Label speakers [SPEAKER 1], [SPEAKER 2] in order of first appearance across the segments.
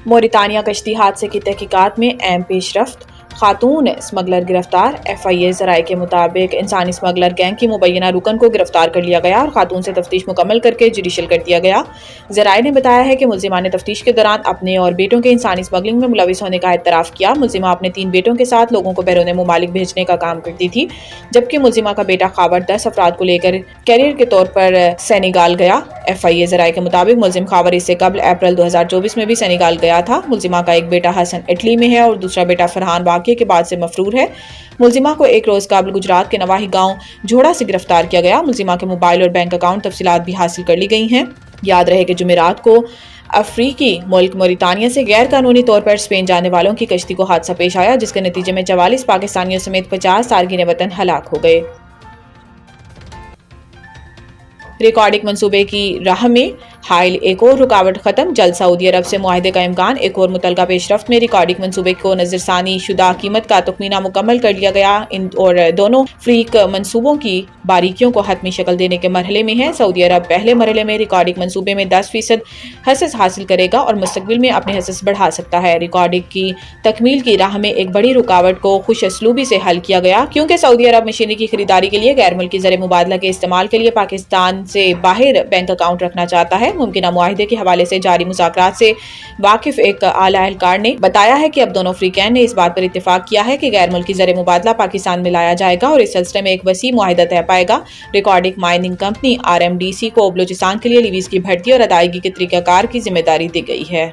[SPEAKER 1] موریتانیہ کشتی حادثے کی تحقیقات میں اہم پیش رفت، خاتون اسمگلر گرفتار۔ FIA ذرائع کے مطابق انسانی اسمگلر گینگ کی مبینہ رکن کو گرفتار کر لیا گیا اور خاتون سے تفتیش مکمل کرکے جوڈیشل کر دیا گیا۔ ذرائع نے بتایا ہے کہ ملزمہ نے تفتیش کے دوران اپنے اور بیٹوں کے انسانی اسمگلنگ میں ملوث ہونے کا اعتراف کیا۔ ملزمہ اپنے 3 بیٹوں کے ساتھ لوگوں کو بیرون ممالک بھیجنے کا کام کرتی تھی، جبکہ ملزمہ کا بیٹا خاور 10 افراد کو لے کر کیریئر کے طور پر سینیگال گیا۔ FIA ذرائع کے مطابق ملزم خاور اس سے قبل اپریل 2024 میں بھی سینیگال گیا تھا۔ ملزمہ کا ایک بیٹا حسن اٹلی میں ہے اور دوسرا بیٹا فرحان واقعے کے بعد سے مفرور ہے۔ ملزمہ کو ایک روز قبل گجرات کے نواحی گاؤں جھوڑا سے گرفتار کیا گیا۔ ملزمہ کے موبائل اور بینک اکاؤنٹ تفصیلات بھی حاصل کر لی گئی ہیں۔ یاد رہے کہ جمعرات کو افریقی ملک موریتانیہ سے غیر قانونی طور پر اسپین جانے والوں کی کشتی کو حادثہ پیش آیا، جس کے نتیجے میں 44 پاکستانیوں سمیت 50 تارکین وطن ہلاک ہو گئے۔ ریکارڈنگ منصوبے کی راہ میں حائل ایک اور رکاوٹ ختم، جلد سعودی عرب سے معاہدے کا امکان۔ ایک اور متعلقہ پیش رفت میں ریکارڈنگ منصوبے کو نظر ثانی شدہ قیمت کا تخمینہ مکمل کر لیا گیا اور دونوں فریق منصوبوں کی باریکیوں کو حتمی شکل دینے کے مرحلے میں ہیں۔ سعودی عرب پہلے مرحلے میں ریکارڈنگ منصوبے میں 10% حصص حاصل کرے گا اور مستقبل میں اپنے حصص بڑھا سکتا ہے۔ ریکارڈنگ کی تکمیل کی راہ میں ایک بڑی رکاوٹ کو خوش اسلوبی سے حل کیا گیا، کیونکہ سعودی عرب مشینری کی خریداری کے لیے غیر ملکی زر مبادلہ کے استعمال کے لیے پاکستان سے باہر بینک اکاؤنٹ رکھنا چاہتا ہے۔ ممکنہ معاہدے کے حوالے سے جاری مذاکرات سے واقف ایک اعلیٰ اہلکار نے بتایا ہے کہ اب دونوں فریقین نے اس بات پر اتفاق کیا ہے کہ غیر ملکی زر مبادلہ پاکستان میں لایا جائے گا اور اس سلسلے میں ایک وسیع معاہدہ طے پائے گا۔ ریکارڈنگ مائننگ کمپنی RMDC کو بلوچستان کے لیے لیویز کی بھرتی اور ادائیگی کے طریقہ کار کی ذمہ داری دی گئی ہے۔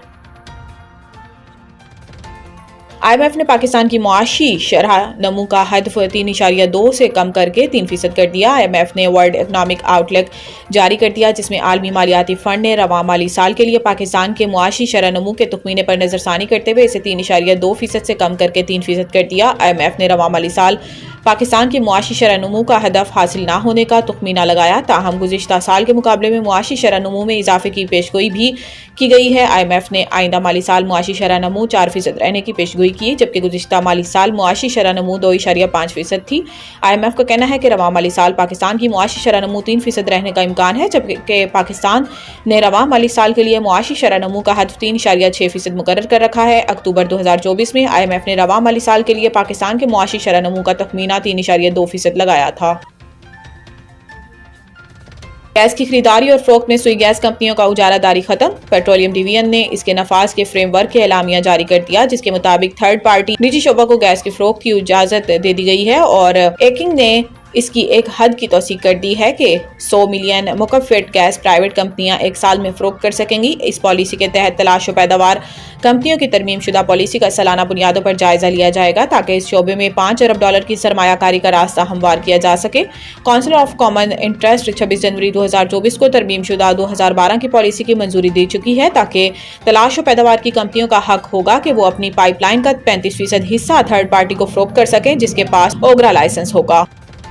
[SPEAKER 1] IMF نے پاکستان کی معاشی شرح نمو کا ہدف 3.2 سے کم کر کے 3% کر دیا۔ IMF نے ورلڈ اکنامک آؤٹ لک جاری کر دیا، جس میں عالمی مالیاتی فنڈ نے رواں مالی سال کے لیے پاکستان کے معاشی شرح نمو کے تخمینے پر نظر ثانی کرتے ہوئے اسے 3.2% سے کم کر کے 3% کر دیا۔ IMF نے رواں مالی سال پاکستان کی معاشی شرح نمو کا ہدف حاصل نہ ہونے کا تخمینہ لگایا، تاہم گزشتہ سال کے مقابلے میں معاشی شرح نمو میں اضافے کی پیشگوئی بھی کی گئی ہے۔ IMF نے آئندہ مالی سال معاشی شرح نمو 4% رہنے کی پیشگوئی کی، جبکہ گزشتہ مالی سال معاشی شرح نمو 2.5% تھی۔ IMF کا کہنا ہے کہ رواں مالی سال پاکستان کی معاشی شرح نمو 3% رہنے کا امکان ہے، جبکہ پاکستان نے رواں مالی سال کے لیے معاشی شرح نمو کا ہدف 3.6% مقرر کر رکھا ہے۔ اکتوبر 2024 میں IMF نے رواں مالی سال کے لیے پاکستان کے معاشی شرح نمو کا تخمینہ 3.2% لگایا تھا۔ گیس کی خریداری اور فروخت میں سوئی گیس کمپنیوں کا اجارہ داری ختم۔ پیٹرولیم ڈویژن نے اس کے نفاذ کے فریم ورک کے اعلامیہ جاری کر دیا، جس کے مطابق تھرڈ پارٹی نجی شعبہ کو گیس کی فروخت کی اجازت دے دی گئی ہے اور ایکنگ نے اس کی ایک حد کی توثیق کر دی ہے کہ 100 ملین مکعب فٹ گیس پرائیویٹ کمپنیاں ایک سال میں فروخت کر سکیں گی۔ اس پالیسی کے تحت تلاش و پیداوار کمپنیوں کی ترمیم شدہ پالیسی کا سالانہ بنیادوں پر جائزہ لیا جائے گا، تاکہ اس شعبے میں $5 ارب کی سرمایہ کاری کا راستہ ہموار کیا جا سکے۔ کونسل آف کامن انٹرسٹ 26 جنوری 2024 کو ترمیم شدہ 2012 کی پالیسی کی منظوری دے چکی ہے، تاکہ تلاش و پیداوار کی کمپنیوں کا حق ہوگا کہ وہ اپنی پائپ لائن کا 35% حصہ تھرڈ پارٹی کو فروخت کر سکیں، جس کے پاس اوگرا لائسنس ہوگا۔